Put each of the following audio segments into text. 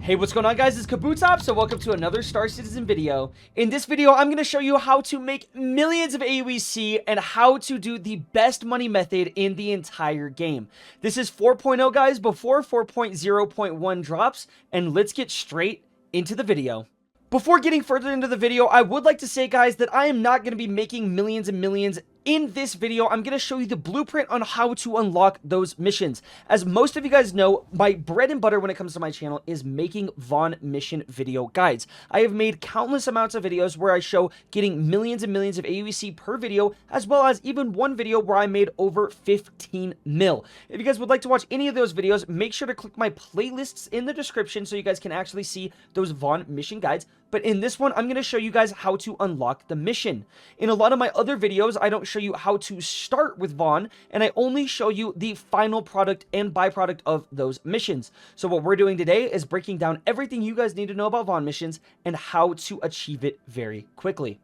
Hey, what's going on, guys? It's Kabootop, so welcome to another Star Citizen video. In this video, I'm going to show you how to make millions of aUEC and how to do the best money method in the entire game. This is 4.0, guys, before 4.0.1 drops, and let's get straight into the video. Before getting further into the video, I would like to say, guys, that I am not going to be making millions and millions. In this video, I'm going to show you the blueprint on how to unlock those missions. As most of you guys know, my bread and butter when it comes to my channel is making VAUGHN mission video guides. I have made countless amounts of videos where I show getting millions and millions of aUEC per video, as well as even one video where I made over 15 mil. If you guys would like to watch any of those videos, make sure to click my playlists in the description so you guys can actually see those VAUGHN mission guides. But in this one, I'm going to show you guys how to unlock the mission. In a lot of my other videos, I don't show you how to start with VAUGHN, and I only show you the final product and byproduct of those missions. So what we're doing today is breaking down everything you guys need to know about VAUGHN missions and how to achieve it very quickly.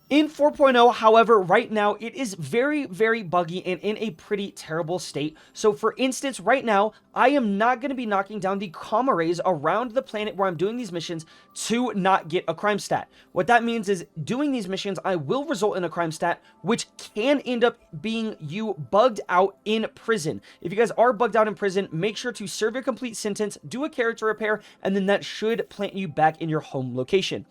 In 4.0, however, right now, it is very, very buggy and in a pretty terrible state. So, for instance, right now, I am not going to be knocking down the comm arrays around the planet where I'm doing these missions to not get a crime stat. What that means is doing these missions, I will result in a crime stat, which can end up being you bugged out in prison. If you guys are bugged out in prison, make sure to serve your complete sentence, do a character repair, and then that should plant you back in your home location.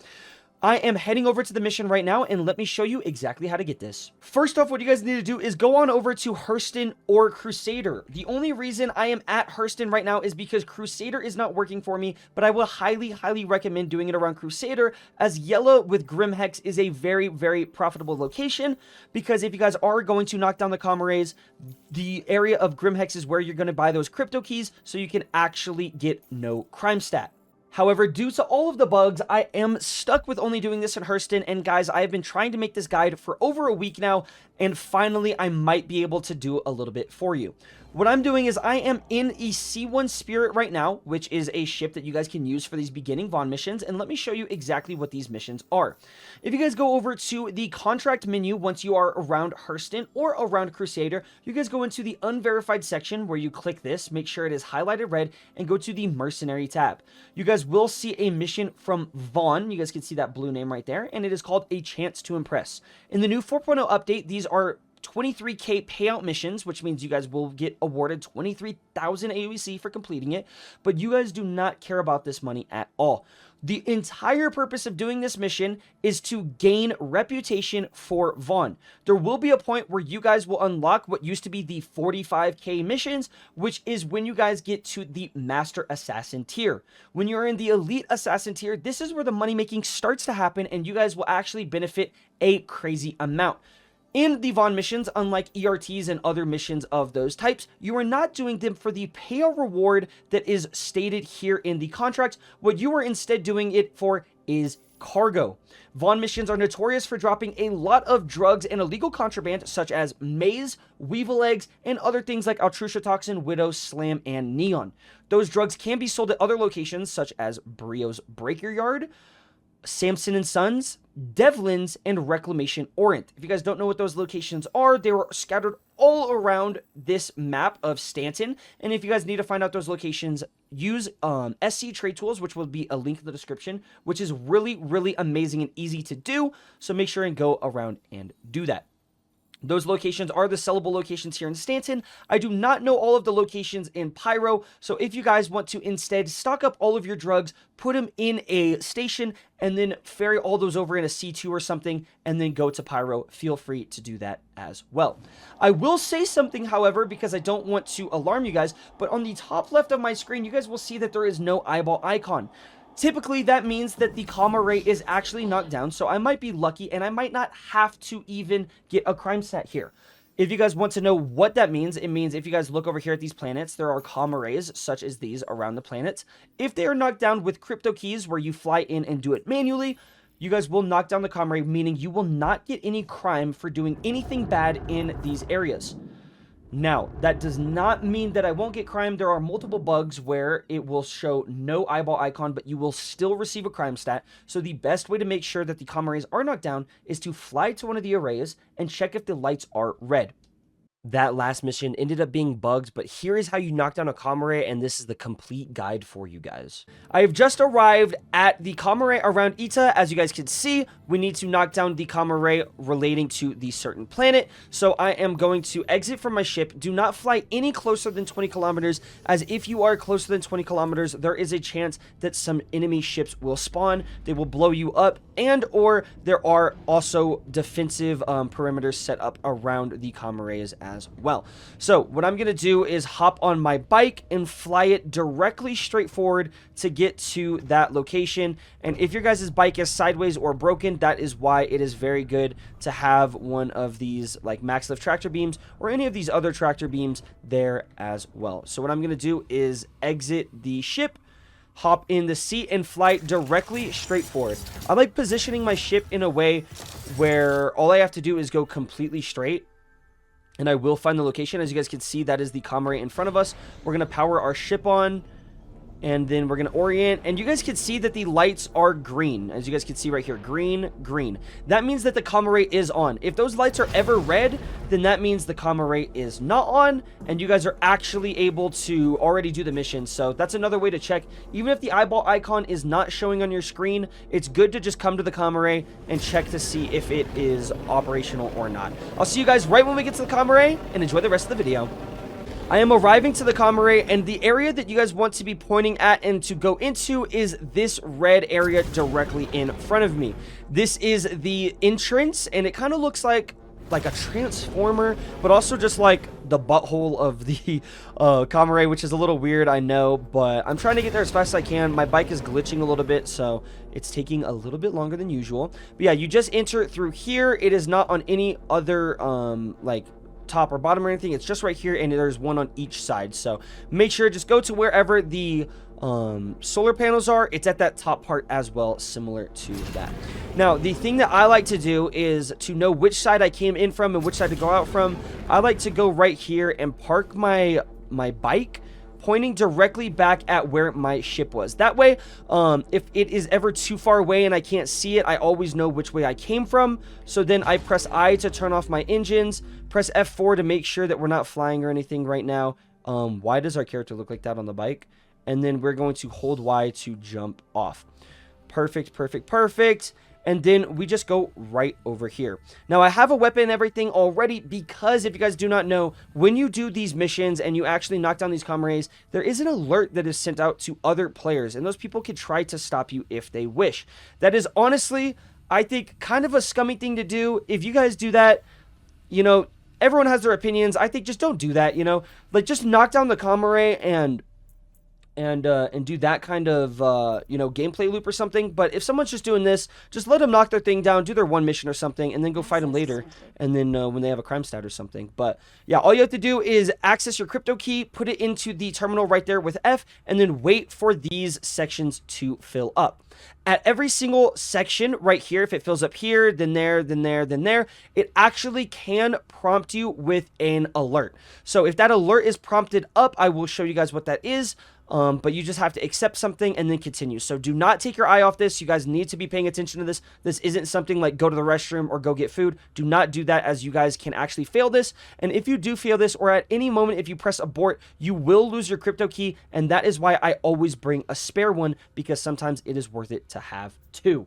I am heading over to the mission right now, and let me show you exactly how to get this. First off, what you guys need to do is go on over to Hurston or Crusader. The only reason I am at Hurston right now is because Crusader is not working for me, but I will highly, highly recommend doing it around Crusader, as Yellow with Grimhex is a very, very profitable location, because if you guys are going to knock down the comm arrays, the area of Grimhex is where you're going to buy those crypto keys, so you can actually get no crime stat. However, due to all of the bugs, I am stuck with only doing this in Hurston, and guys, I have been trying to make this guide for over a week now, and finally, I might be able to do a little bit for you. What I'm doing is I am in a C1 Spirit right now, which is a ship that you guys can use for these beginning VAUGHN missions, and let me show you exactly what these missions are. If you guys go over to the contract menu once you are around Hurston or around Crusader, you guys go into the unverified section where you click this, make sure it is highlighted red, and go to the mercenary tab. You guys will see a mission from VAUGHN. You guys can see that blue name right there, and it is called A Chance to Impress. In the new 4.0 update, these are 23k payout missions, which means you guys will get awarded 23,000 aUEC for completing it, but you guys do not care about this money at all. The entire purpose of doing this mission is to gain reputation for VAUGHN. There will be a point where you guys will unlock what used to be the 45k missions, which is when you guys get to the Master Assassin tier. When you're in the Elite Assassin tier, this is where the money making starts to happen, and you guys will actually benefit a crazy amount. In the VAUGHN missions, unlike ERTs and other missions of those types, you are not doing them for the payout reward that is stated here in the contract. What you are instead doing it for is cargo. VAUGHN missions are notorious for dropping a lot of drugs and illegal contraband such as maize, weevil eggs, and other things like Altrucia Toxin, Widow, Slam, and Neon. Those drugs can be sold at other locations such as Brio's Breaker Yard, Samson and Sons, Devlin's, and Reclamation Orient. If you guys don't know what those locations are, they were scattered all around this map of Stanton. And if you guys need to find out those locations, use SC Trade Tools, which will be a link in the description, which is really, really amazing and easy to do. So make sure and go around and do that. Those locations are the sellable locations here in Stanton. I do not know all of the locations in Pyro, so if you guys want to instead stock up all of your drugs, put them in a station, and then ferry all those over in a C2 or something, and then go to Pyro, feel free to do that as well. I will say something, however, because I don't want to alarm you guys, but on the top left of my screen, you guys will see that there is no eyeball icon. Typically, that means that the comm array is actually knocked down, so I might be lucky, and I might not have to even get a crime stat here. If you guys want to know what that means, it means if you guys look over here at these planets, there are comm arrays such as these around the planets. If they are knocked down with crypto keys where you fly in and do it manually, you guys will knock down the comm array, meaning you will not get any crime for doing anything bad in these areas. Now, that does not mean that I won't get crime. There are multiple bugs where it will show no eyeball icon, but you will still receive a crime stat. So the best way to make sure that the comm arrays are knocked down is to fly to one of the arrays and check if the lights are red. that last mission ended up being bugged, but here is how you knock down a Comrade, and this is the complete guide for you guys. I have just arrived at the Comrade around Ita. As you guys can see, we need to knock down the Comrade relating to the certain planet. So I am going to exit from my ship. Do not fly any closer than 20 kilometers, as if you are closer than 20 kilometers, there is a chance that some enemy ships will spawn. They will blow you up, and or there are also defensive perimeters set up around the Comrades as well. So what I'm gonna do is hop on my bike and fly it directly straight forward to get to that location. And if your guys' bike is sideways or broken, that is why it is very good to have one of these like max lift tractor beams or any of these other tractor beams there as well. So what I'm gonna do is exit the ship, hop in the seat, and fly directly straight forward. I like positioning my ship in a way where all I have to do is go completely straight, and I will find the location. As you guys can see, that is the Comrade in front of us. We're going to power our ship on, and then we're going to orient. And you guys can see that the lights are green. As you guys can see right here, green, green. That means that the Comrade is on. If those lights are ever red, then that means the Comrade is not on, and you guys are actually able to already do the mission. So that's another way to check. Even if the eyeball icon is not showing on your screen, it's good to just come to the Comrade and check to see if it is operational or not. I'll see you guys right when we get to the Comrade, and enjoy the rest of the video. I am arriving to the Comrade, and the area that you guys want to be pointing at and to go into is this red area directly in front of me. This is the entrance, and it kind of looks like a transformer, but also just like the butthole of the Comrade, which is a little weird, I know, but I'm trying to get there as fast as I can. My bike is glitching a little bit, so it's taking a little bit longer than usual. But yeah, you just enter through here. It is not on any other like top or bottom or anything. It's just right here, and there's one on each side. So make sure, just go to wherever the solar panels are. It's at that top part as well, similar to that. Now, the thing that I like to do is to know which side I came in from and which side to go out from. I like to go right here and park my bike pointing directly back at where my ship was. That way, if it is ever too far away and I can't see it, I always know which way I came from. So then I press I to turn off my engines, press F4 to make sure that we're not flying or anything right now. Why does our character look like that on the bike? And then we're going to hold Y to jump off. Perfect, perfect, perfect. And then we just go right over here. Now, I have a weapon and everything already, because if you guys do not know, when you do these missions and you actually knock down these Comrades, there is an alert that is sent out to other players, and those people could try to stop you if they wish. That is honestly, I think, kind of a scummy thing to do. If you guys do that, you know, everyone has their opinions. I think just don't do that, you know. Like, just knock down the Comrade and do that kind of, you know, gameplay loop or something. But if someone's just doing this, just let them knock their thing down, do their one mission or something, and then go fight them later, and then when they have a crime stat or something. But yeah, all you have to do is access your crypto key, put it into the terminal right there with F, and then wait for these sections to fill up. At every single section right here, if it fills up here, then there, then there, then there, it actually can prompt you with an alert. So if that alert is prompted up, I will show you guys what that is. But you just have to accept something and then continue. So do not take your eye off this. You guys need to be paying attention to this. This isn't something like go to the restroom or go get food. Do not do that, as you guys can actually fail this. And if you do fail this, or at any moment if you press abort, you will lose your crypto key. And that is why I always bring a spare one, because sometimes it is worth it to have two.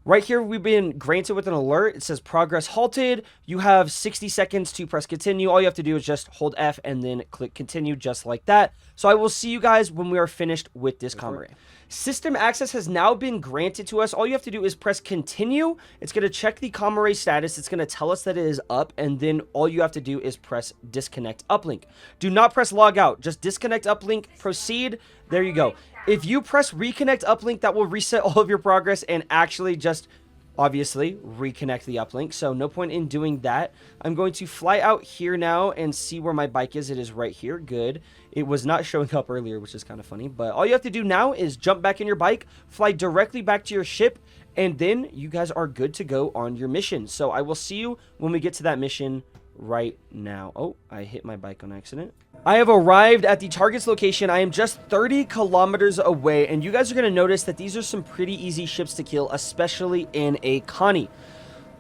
Right here, we've been granted with an alert. It says progress halted. You have 60 seconds to press continue. All you have to do is just hold F and then click continue, just like that. So I will see you guys when we are finished with this Comrade. System access has now been granted to us. All you have to do is press continue. It's going to check the Comrade status. It's going to tell us that it is up, and then all you have to do is press disconnect uplink. Do not press log out. Just disconnect uplink, proceed. There you go. If you press reconnect uplink, that will reset all of your progress and actually just obviously reconnect the uplink. So no point in doing that. I'm going to fly out here now and see where my bike is. It is right here. Good. It was not showing up earlier, which is kind of funny, but all you have to do now is jump back in your bike, fly directly back to your ship, and then you guys are good to go on your mission. So I will see you when we get to that mission right now. Oh, I hit my bike on accident. I have arrived at the target's location. I am just 30 kilometers away, and you guys are going to notice that these are some pretty easy ships to kill, especially in a Connie.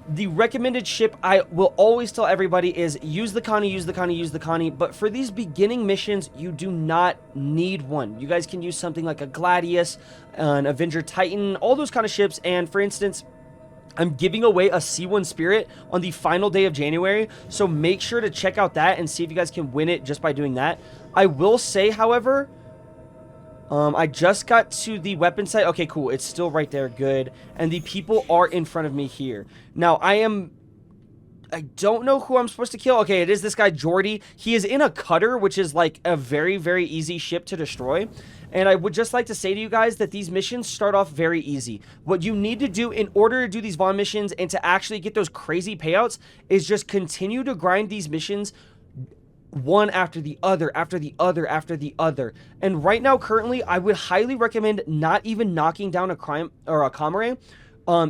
The recommended ship I will always tell everybody is use the Connie, use the Connie, use the Connie. But for these beginning missions, you do not need one. You guys can use something like a Gladius, an Avenger Titan, all those kind of ships. And for instance, I'm giving away a C1 Spirit on the final day of January, so make sure to check out that and see if you guys can win it just by doing that. I will say, however, I just got to the weapon site. Okay, cool. It's still right there. Good. And the people are in front of me here. Now, I don't know who I'm supposed to kill. Okay, it is this guy, Jordy. He is in a cutter, which is like a very, very easy ship to destroy. And I would just like to say to you guys that these missions start off very easy. What you need to do in order to do these VAUGHN missions and to actually get those crazy payouts is just continue to grind these missions one after the other, after the other, after the other. And right now, currently, I would highly recommend not even knocking down a crime or a comrade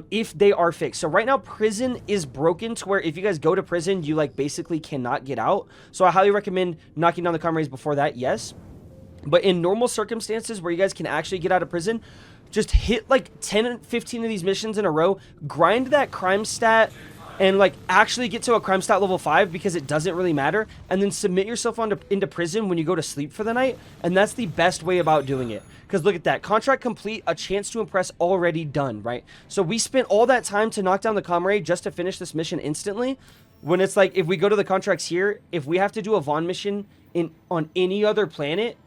if they are fixed. So right now, prison is broken to where if you guys go to prison, you like basically cannot get out. So I highly recommend knocking down the comrades before that, yes. But in normal circumstances where you guys can actually get out of prison, just hit like 10 and 15 of these missions in a row, grind that crime stat, and like actually get to a crime stat level 5 because it doesn't really matter, and then submit yourself into prison when you go to sleep for the night. And that's the best way about doing it, because look at that, contract complete, a chance to impress already done, right? So we spent all that time to knock down the comrade just to finish this mission instantly, when it's like if we go to the contracts here, if we have to do a VAUGHN mission on any other planet,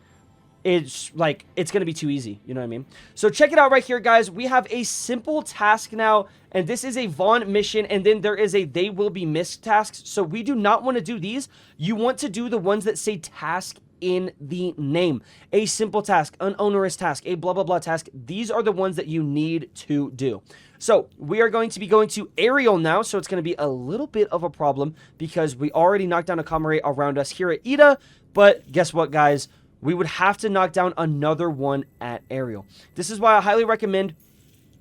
it's like, it's going to be too easy. You know what I mean? So check it out right here, guys. We have a simple task now, and this is a VAUGHN mission, and then there is a they will be missed tasks. So we do not want to do these. You want to do the ones that say task in the name. A simple task, an onerous task, a blah, blah, blah task. These are the ones that you need to do. So we are going to be going to aerial now. So it's going to be a little bit of a problem because we already knocked down a comrade around us here at Ida. But guess what, guys? We would have to knock down another one at aerial. This is why I highly recommend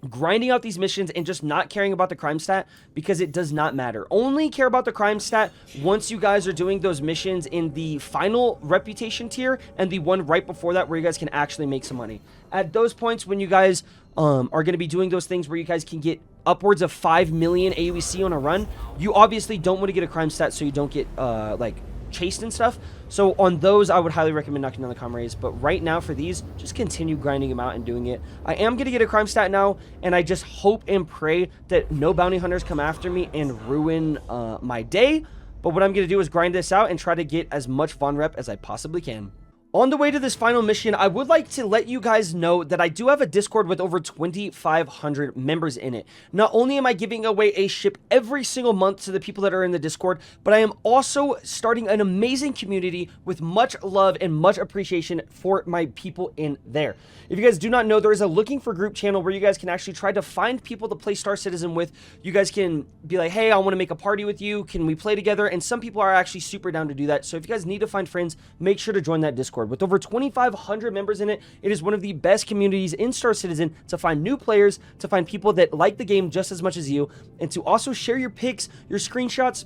grinding out these missions and just not caring about the crime stat, because it does not matter. Only care about the crime stat once you guys are doing those missions in the final reputation tier and the one right before that where you guys can actually make some money. At those points when you guys are going to be doing those things where you guys can get upwards of 5 million AUEC on a run, you obviously don't want to get a crime stat so you don't get like chased and stuff. So on those, I would highly recommend knocking down the comrades. But right now for these, just continue grinding them out and doing it. I am going to get a crime stat now, and I just hope and pray that no bounty hunters come after me and ruin my day. But what I'm going to do is grind this out and try to get as much VAUGHN rep as I possibly can. On the way to this final mission, I would like to let you guys know that I do have a Discord with over 2,500 members in it. Not only am I giving away a ship every single month to the people that are in the Discord, but I am also starting an amazing community with much love and much appreciation for my people in there. If you guys do not know, there is a looking for group channel where you guys can actually try to find people to play Star Citizen with. You guys can be like, hey, I want to make a party with you. Can we play together? And some people are actually super down to do that. So if you guys need to find friends, make sure to join that Discord. With over 2,500 members in it, it is one of the best communities in Star Citizen to find new players, to find people that like the game just as much as you, and to also share your pics, your screenshots,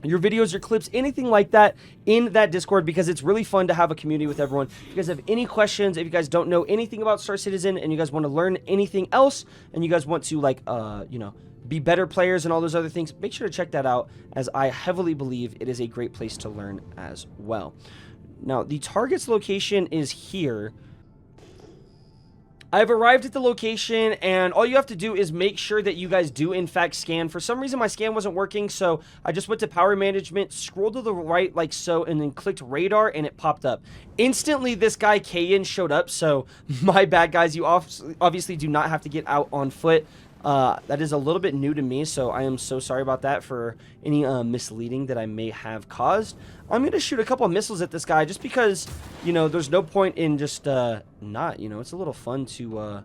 your videos, your clips, anything like that in that Discord, because it's really fun to have a community with everyone. If you guys have any questions, if you guys don't know anything about Star Citizen and you guys want to learn anything else, and you guys want to like, you know, be better players and all those other things, make sure to check that out, as I heavily believe it is a great place to learn as well. Now, the target's location is here. I've arrived at the location, and all you have to do is make sure that you guys do, in fact, scan. For some reason, my scan wasn't working, so I just went to power management, scrolled to the right like so, and then clicked radar, and it popped up. Instantly, this guy, Kayan, showed up, so my bad, guys. You obviously do not have to get out on foot. That is a little bit new to me, so I am so sorry about that for any misleading that I may have caused. I'm going to shoot a couple of missiles at this guy just because, you know, there's no point in just not, you know, it's a little fun to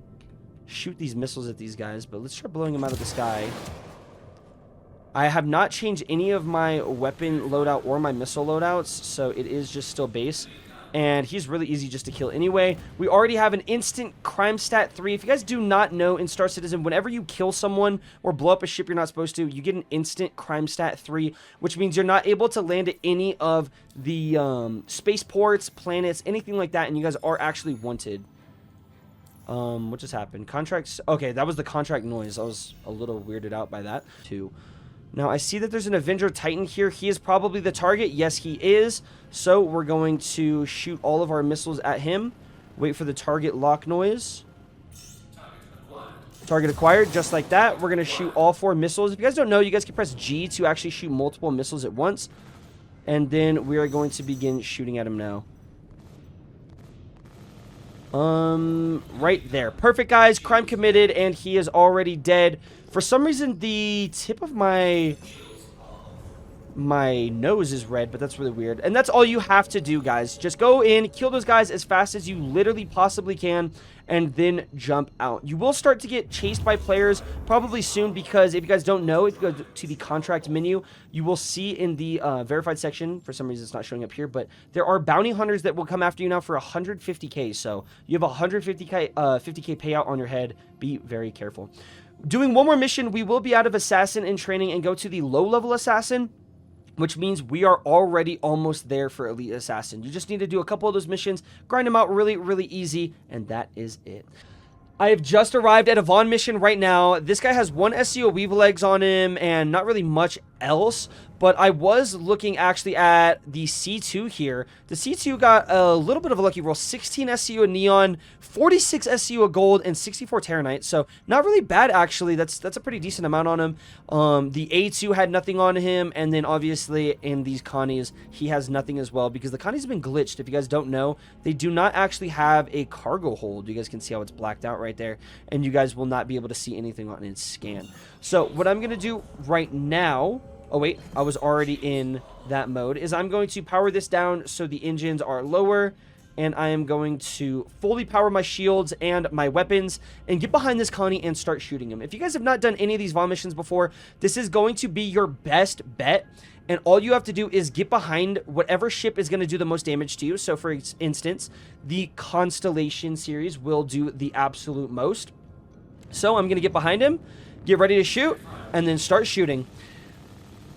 shoot these missiles at these guys, but let's try blowing them out of the sky. I have not changed any of my weapon loadout or my missile loadouts, so it is just still base. And he's really easy just to kill anyway. We already have an instant crime stat 3. If you guys do not know, in Star Citizen, whenever you kill someone or blow up a ship you're not supposed to, you get an instant crime stat 3, which means you're not able to land at any of the spaceports, planets, anything like that, and you guys are actually wanted. What just happened? Contracts. Okay, that was the contract noise. I was a little weirded out by that too. Now, I see that there's an Avenger Titan here. He is probably the target. Yes, he is. So, we're going to shoot all of our missiles at him. Wait for the target lock noise. Target acquired, just like that. We're going to shoot all 4 missiles. If you guys don't know, you guys can press G to actually shoot multiple missiles at once. And then we are going to begin shooting at him now. Right there. Perfect, guys. Crime committed, and he is already dead. For some reason, the tip of my nose is red, but that's really weird. And that's all you have to do, guys. Just go in, kill those guys as fast as you literally possibly can, and then jump out. You will start to get chased by players probably soon, because if you guys don't know, if you go to the contract menu, you will see in the verified section, for some reason it's not showing up here, but there are bounty hunters that will come after you now for 150k. So you have a 150k 50k payout on your head. Be very careful. Doing one more mission, we will be out of assassin in training and go to the low level assassin, which means we are already almost there for Elite Assassin. You just need to do a couple of those missions, grind them out really, really easy, and that is it. I have just arrived at a VAUGHN mission right now. This guy has 1 SEO weave legs on him and not really much else, but I was looking actually at the C2 here. The C2 got a little bit of a lucky roll, 16 SEO of Neon, 46 SEO of Gold, and 64 Terranite, so not really bad actually. That's a pretty decent amount on him. The A2 had nothing on him, and then obviously in these Connies, he has nothing as well, because the Connies have been glitched. If you guys don't know, they do not actually have a cargo hold. You guys can see how it's blacked out right there, and you guys will not be able to see anything on its scan. So what I'm going to do right now, oh wait, I was already in that mode, is I'm going to power this down so the engines are lower, and I am going to fully power my shields and my weapons and get behind this Connie and start shooting him. If you guys have not done any of these VAUGHN missions before, this is going to be your best bet, and all you have to do is get behind whatever ship is going to do the most damage to you. So for instance, the Constellation series will do the absolute most. So I'm going to get behind him, get ready to shoot, and then start shooting.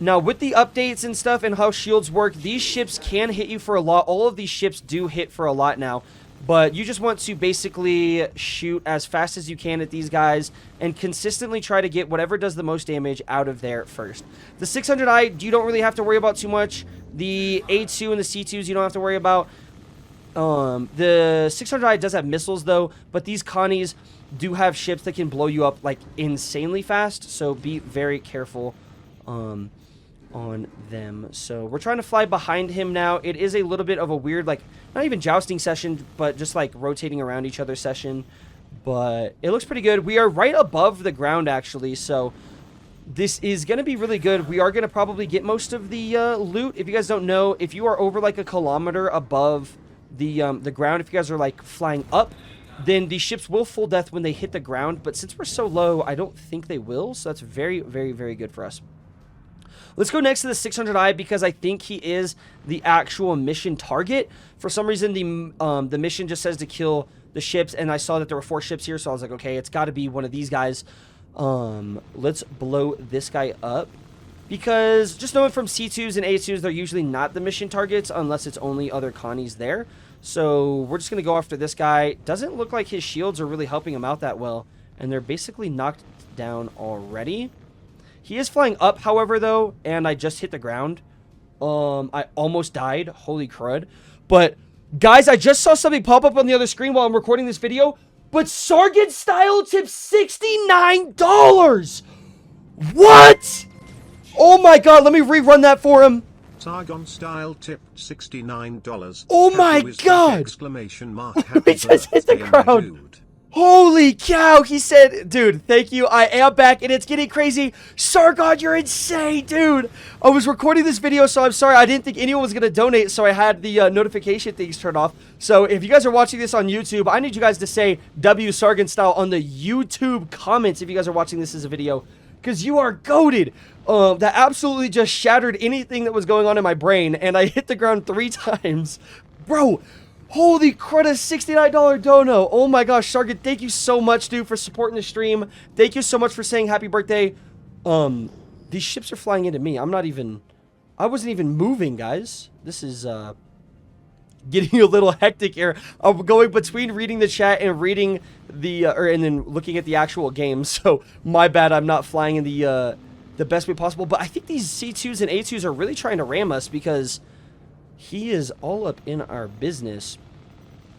Now, with the updates and stuff and how shields work, these ships can hit you for a lot. All of these ships do hit for a lot now. But you just want to basically shoot as fast as you can at these guys and consistently try to get whatever does the most damage out of there first. The 600i, you don't really have to worry about too much. The A2 and the C2s, you don't have to worry about. The 600i does have missiles, though. But these Connies do have ships that can blow you up, like, insanely fast. So be very careful on them. So we're trying to fly behind him now. It is a little bit of a weird, like, not even jousting session, but just like rotating around each other session, but it looks pretty good. We are right above the ground actually, so this is going to be really good. We are going to probably get most of the loot. If you guys don't know, if you are over like a kilometer above the ground, if you guys are like flying up, then the ships will full death when they hit the ground, but since we're so low, I don't think they will, so that's very, very, very good for us. Let's go next to the 600i because I think he is the actual mission target. For some reason, the mission just says to kill the ships, and I saw that there were 4 ships here, so I was like, okay, it's got to be one of these guys. Let's blow this guy up because just knowing from C2s and A2s, they're usually not the mission targets unless it's only other Connies there. So we're just going to go after this guy. Doesn't look like his shields are really helping him out that well, and they're basically knocked down already. He is flying up, however, though, and I just hit the ground. I almost died. Holy crud. But, guys, I just saw something pop up on the other screen while I'm recording this video. But Sargon Style tipped $69! What? Oh, my God. Let me rerun that for him. Sargon Style tipped $69. Oh, my God. Exclamation mark. We just hit the ground. Holy cow, he said, dude, thank you, I am back, and it's getting crazy. Sargon, you're insane, dude. I was recording this video, so I'm sorry, I didn't think anyone was going to donate, so I had the notification things turned off. So if you guys are watching this on YouTube, I need you guys to say W Sargon Style on the YouTube comments if you guys are watching this as a video, because you are goated. That absolutely just shattered anything that was going on in my brain, and I hit the ground 3 times. Bro, holy crud, a $69 dono. Oh my gosh, Sargon, thank you so much, dude, for supporting the stream. Thank you so much for saying happy birthday. These ships are flying into me. I wasn't even moving, guys. This is, getting a little hectic here. I'm going between reading the chat and reading the, and then looking at the actual game. So, my bad, I'm not flying in the the best way possible. But I think these C2s and A2s are really trying to ram us because he is all up in our business.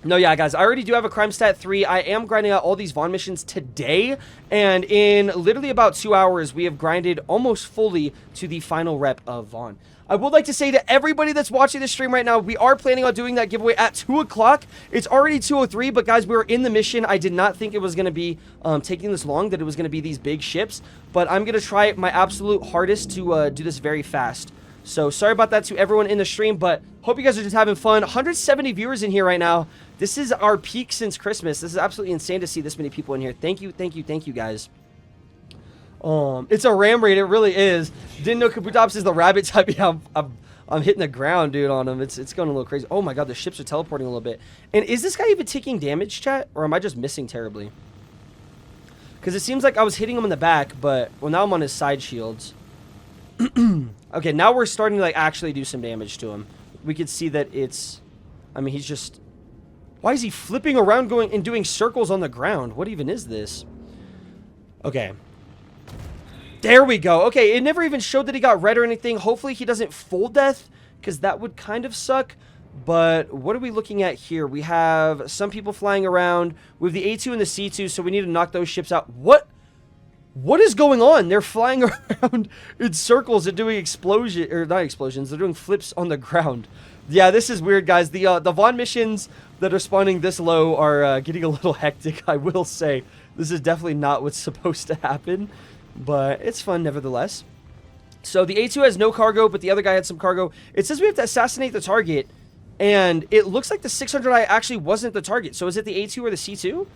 No, yeah, guys, I already do have a crime stat 3. I am grinding out all these VAUGHN missions today, and in literally about 2 hours, we have grinded almost fully to the final rep of VAUGHN. I would like to say to everybody that's watching this stream right now, we are planning on doing that giveaway at 2 o'clock. It's already 2:03, but guys, we were in the mission. I did not think it was going to be taking this long, that it was going to be these big ships, but I'm going to try my absolute hardest to do this very fast. So sorry about that to everyone in the stream, but hope you guys are just having fun. 170 viewers in here right now. This is our peak since Christmas. This is absolutely insane to see this many people in here. Thank you, guys. It's a ram raid. It really is. Didn't know Kabutops is the rabbit type. Yeah, I'm hitting the ground, dude, on him. It's going a little crazy. Oh my god, the ships are teleporting a little bit. And is this guy even taking damage, chat? Or am I just missing terribly? Because it seems like I was hitting him in the back, but well, now I'm on his side shields. Okay, now we're starting to like actually do some damage to him. We can see that it's, I mean, he's just, why is he flipping around going and doing circles on the ground? What even is this? Okay. There we go. Okay, it never even showed that he got red or anything. Hopefully he doesn't full death, because that would kind of suck. But what are we looking at here? We have some people flying around. We have the A2 and the C2, so we need to knock those ships out. What is going on? They're flying around in circles and doing explosion, or not explosions, they're doing flips on the ground. Yeah, this is weird, guys. The VAUGHN missions that are spawning this low are getting a little hectic, I will say. This is definitely not what's supposed to happen, but it's fun nevertheless. So the A2 has no cargo, but the other guy had some cargo. It says we have to assassinate the target, and it looks like the 600i actually wasn't the target. So is it the A2 or the C2?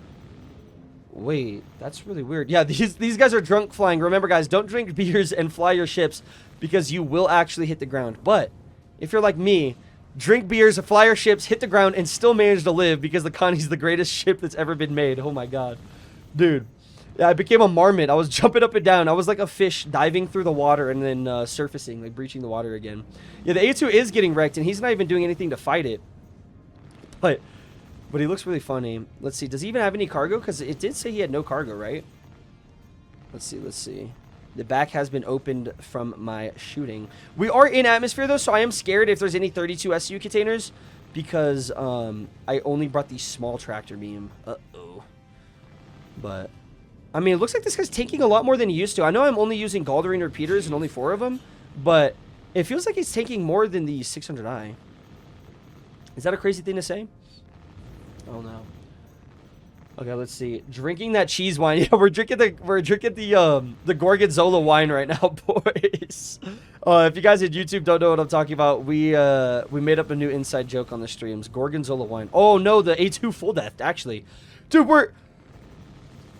Wait, that's really weird. Yeah, these guys are drunk flying. Remember, guys, don't drink beers and fly your ships because you will actually hit the ground. But if you're like me, drink beers, fly your ships, hit the ground, and still manage to live because the Connie's the greatest ship that's ever been made. Oh my god. Dude. Yeah, I became a marmot. I was jumping up and down. I was like a fish diving through the water and then surfacing, like breaching the water again. Yeah, the A2 is getting wrecked, and he's not even doing anything to fight it. But he looks really funny. Let's see. Does he even have any cargo? Because it did say he had no cargo, right? Let's see. The back has been opened from my shooting. We are in atmosphere, though, so I am scared if there's any 32 SU containers. Because I only brought the small tractor beam. Uh-oh. But, I mean, it looks like this guy's taking a lot more than he used to. I know I'm only using Galderine repeaters and only 4 of them. But it feels like he's taking more than the 600i. Is that a crazy thing to say? Oh no. Okay, let's see. Drinking that cheese wine. Yeah, we're drinking the Gorgonzola wine right now, boys. If you guys at YouTube don't know what I'm talking about, we made up a new inside joke on the streams. Gorgonzola wine. Oh no, the A2 full death actually. Dude, we're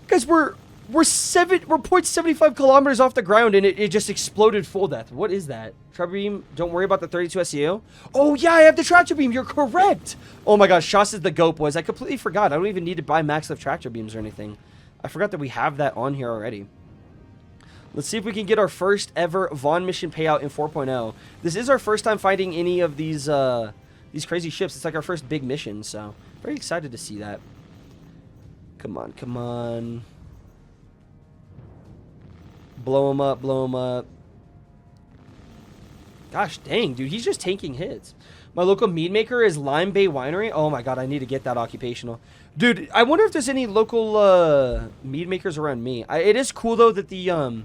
0.75 kilometers off the ground and it just exploded full death. What is that? Tractor beam, don't worry about the 32 SEO. Oh yeah, I have the tractor beam. You're correct. Oh my gosh, Shoss is the GOAT, boys. I completely forgot. I don't even need to buy max lift tractor beams or anything. I forgot that we have that on here already. Let's see if we can get our first ever VAUGHN mission payout in 4.0. This is our first time fighting any of these crazy ships. It's like our first big mission, so very excited to see that. Come on, come on. Blow him up, blow him up. Gosh dang, dude, he's just tanking hits. My local mead maker is Lime Bay Winery. Oh my god, I need to get that occupational. Dude, I wonder if there's any local mead makers around me. It is cool though that the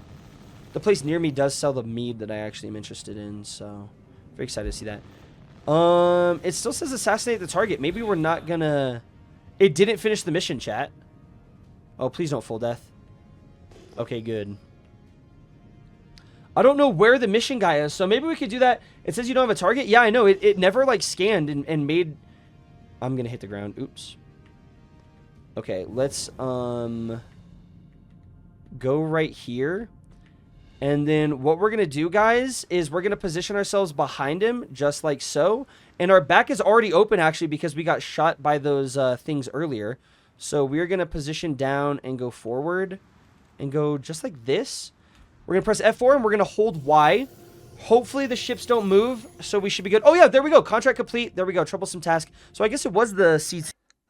place near me does sell the mead that I actually am interested in, so very excited to see that. It still says assassinate the target. Maybe we're not gonna... It didn't finish the mission, chat. Oh, please don't full death. Okay, good. I don't know where the mission guy is, so maybe we could do that. It says you don't have a target. Yeah, I know. It never, like, scanned and made... I'm going to hit the ground. Oops. Okay, let's go right here. And then what we're going to do, guys, is we're going to position ourselves behind him, just like so. And our back is already open, actually, because we got shot by those things earlier. So we're going to position down and go forward and go just like this. We're going to press F4 and we're going to hold Y. Hopefully the ships don't move, so we should be good. Oh, yeah, there we go. Contract complete. There we go. Troublesome task. So I guess it was the C2.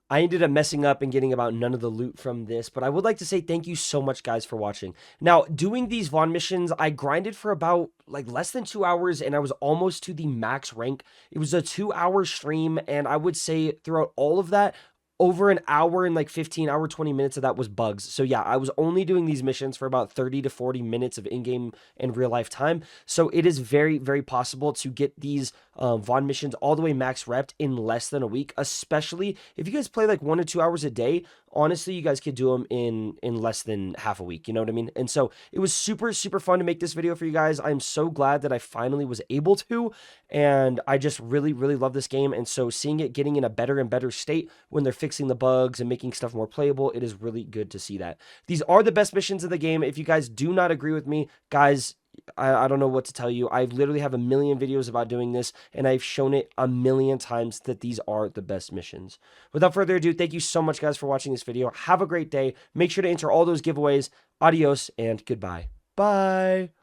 I ended up messing up and getting about none of the loot from this, but I would like to say thank you so much, guys, for watching. Now, doing these VAUGHN missions, I grinded for about like less than 2 hours, and I was almost to the max rank. It was a 2-hour stream, and I would say throughout all of that, over an hour and like 15 hour 20 minutes of that was bugs. So yeah, I was only doing these missions for about 30 to 40 minutes of in-game and real life time. So it is very, very possible to get these VAUGHN missions all the way max repped in less than a week, especially if you guys play like 1 to 2 hours a day. Honestly, you guys could do them in less than half a week, you know what I mean? And so it was super, super fun to make this video for you guys. I'm so glad that I finally was able to, and I just really, really love this game. And so seeing it getting in a better and better state when they're fixing the bugs and making stuff more playable, it is really good to see that. These are the best missions in the game. If you guys do not agree with me, guys, I don't know what to tell you. I literally have a million videos about doing this, and I've shown it a million times that these are the best missions. Without further ado, thank you so much, guys, for watching this video. Have a great day. Make sure to enter all those giveaways. Adios and goodbye. Bye.